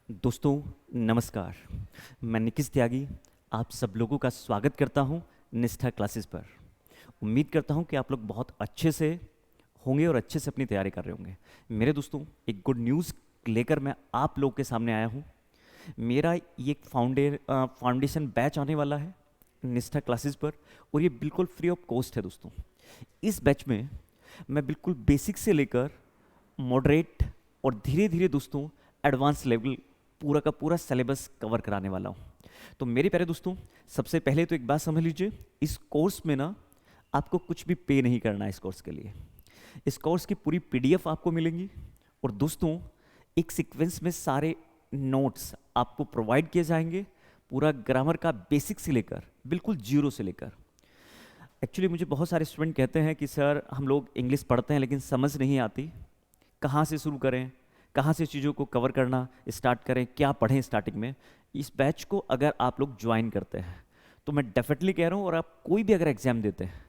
दोस्तों नमस्कार। मैं निकिस त्यागी आप सब लोगों का स्वागत करता हूं निष्ठा क्लासेस पर। उम्मीद करता हूं कि आप लोग बहुत अच्छे से होंगे और अच्छे से अपनी तैयारी कर रहे होंगे। मेरे दोस्तों, एक गुड न्यूज़ लेकर मैं आप लोगों के सामने आया हूं। मेरा ये एक फाउंडेशन बैच आने वाला है निष्ठा क्लासेस पर, और ये बिल्कुल फ्री ऑफ कॉस्ट है दोस्तों। इस बैच में मैं बिल्कुल बेसिक से लेकर मॉडरेट और धीरे धीरे दोस्तों एडवांस लेवल पूरा का पूरा सिलेबस कवर कराने वाला हूँ। तो मेरे प्यारे दोस्तों, सबसे पहले तो एक बात समझ लीजिए, इस कोर्स में ना आपको कुछ भी पे नहीं करना है। इस कोर्स के लिए इस कोर्स की पूरी पीडीएफ आपको मिलेंगी, और दोस्तों एक सीक्वेंस में सारे नोट्स आपको प्रोवाइड किए जाएंगे, पूरा ग्रामर का बेसिक से लेकर बिल्कुल जीरो से लेकर। एक्चुअली मुझे बहुत सारे स्टूडेंट कहते हैं कि सर हम लोग इंग्लिश पढ़ते हैं लेकिन समझ नहीं आती, कहाँ से शुरू करें, कहाँ से चीज़ों को कवर करना स्टार्ट करें, क्या पढ़ें स्टार्टिंग में। इस बैच को अगर आप लोग ज्वाइन करते हैं तो मैं डेफिनेटली कह रहा हूँ, और आप कोई भी अगर एग्ज़ाम देते हैं,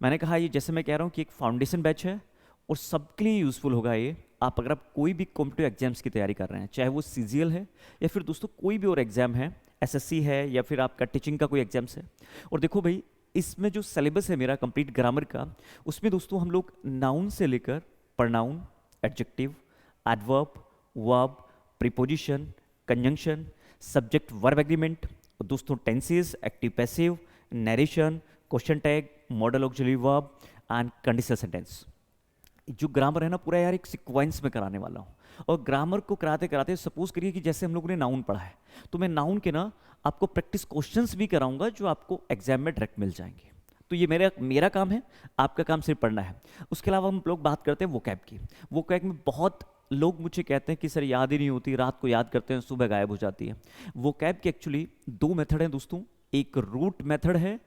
मैंने कहा ये जैसे मैं कह रहा हूँ कि एक फाउंडेशन बैच है और सबके लिए यूज़फुल होगा ये। आप अगर आप कोई भी कॉम्पिटिटिव एग्जाम्स की तैयारी कर रहे हैं, चाहे वो सीजीएल है या फिर दोस्तों कोई भी और एग्जाम है, एसएससी है या फिर आपका टीचिंग का कोई एग्जाम्स है। और देखो भाई, इसमें जो सिलेबस है मेरा कंप्लीट ग्रामर का, उसमें दोस्तों हम लोग नाउन से लेकर pronoun, adjective, adverb, verb, preposition, conjunction, subject verb agreement, और दोस्तों tenses, active passive, narration, question tag, model auxiliary verb and conditional sentence. जो ग्रामर है ना पूरा यार एक सीक्वेंस में कराने वाला हूँ। और ग्रामर को कराते कराते सपोज करिए कि जैसे हम लोगों ने नाउन पढ़ा है, तो मैं नाउन के ना आपको प्रैक्टिस क्वेश्चंस भी कराऊंगा जो आपको एग्जाम में डायरेक्ट मिल जाएंगे। तो ये मेरा मेरा काम है, आपका काम सिर्फ पढ़ना है। उसके अलावा हम लोग बात करते हैं वोकैब की। वोकैब में बहुत लोग मुझे कहते हैं कि सर याद ही नहीं होती, रात को याद करते हैं सुबह गायब हो जाती है। वोकैब के एक्चुअली दो मेथड हैं दोस्तों, एक रूट मेथड है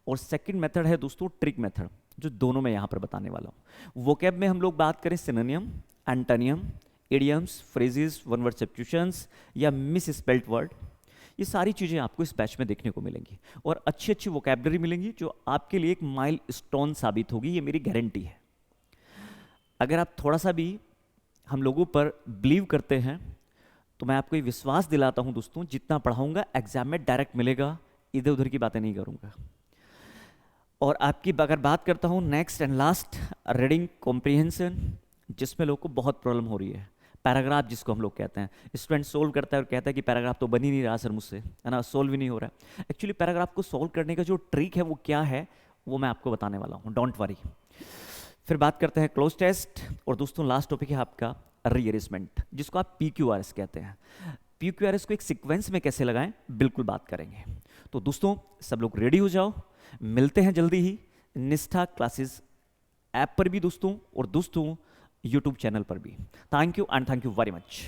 और सेकंड मेथड है दोस्तों ट्रिक मेथड, जो दोनों मैं यहाँ पर बताने वाला हूँ। वोकैब में हम लोग बात करें सिनोनियम, antonym, idioms, phrases, one word substitutions या मिस स्पेल्ड वर्ड, ये सारी चीज़ें आपको इस बैच में देखने को मिलेंगी और अच्छी अच्छी वोकैबलरी मिलेंगी जो आपके लिए एक माइल स्टोन साबित होगी, ये मेरी गारंटी है। अगर आप थोड़ा सा भी हम लोगों पर बिलीव करते हैं तो मैं आपको ये विश्वास दिलाता हूँ दोस्तों, जितना पढ़ाऊंगा एग्जाम में डायरेक्ट मिलेगा, इधर उधर की बातें नहीं करूँगा। और आपकी अगर बात करता हूँ next and last, reading comprehension, जिसमें लोगों को बहुत प्रॉब्लम हो रही है। पैराग्राफ जिसको हम लोग कहते हैं, स्टूडेंट सोल्व करता है और कहता है कि पैराग्राफ तो बन ही नहीं रहा सर मुझसे, है ना, सोल्व ही नहीं हो रहा है। एक्चुअली पैराग्राफ को सोल्व करने का जो ट्रिक है वो क्या है, वो मैं आपको बताने वाला हूँ, डोंट वरी। फिर बात करते हैं क्लोज टेस्ट, और दोस्तों लास्ट टॉपिक है आपका रीअरेंजमेंट, जिसको आप PQRS कहते हैं। PQRS को एक सीक्वेंस में कैसे लगाएं बिल्कुल बात करेंगे। तो दोस्तों सब लोग रेडी हो जाओ, मिलते हैं जल्दी ही निष्ठा क्लासेस ऐप पर भी दोस्तों, और दोस्तों यूट्यूब चैनल पर भी। Thank you and thank you very much.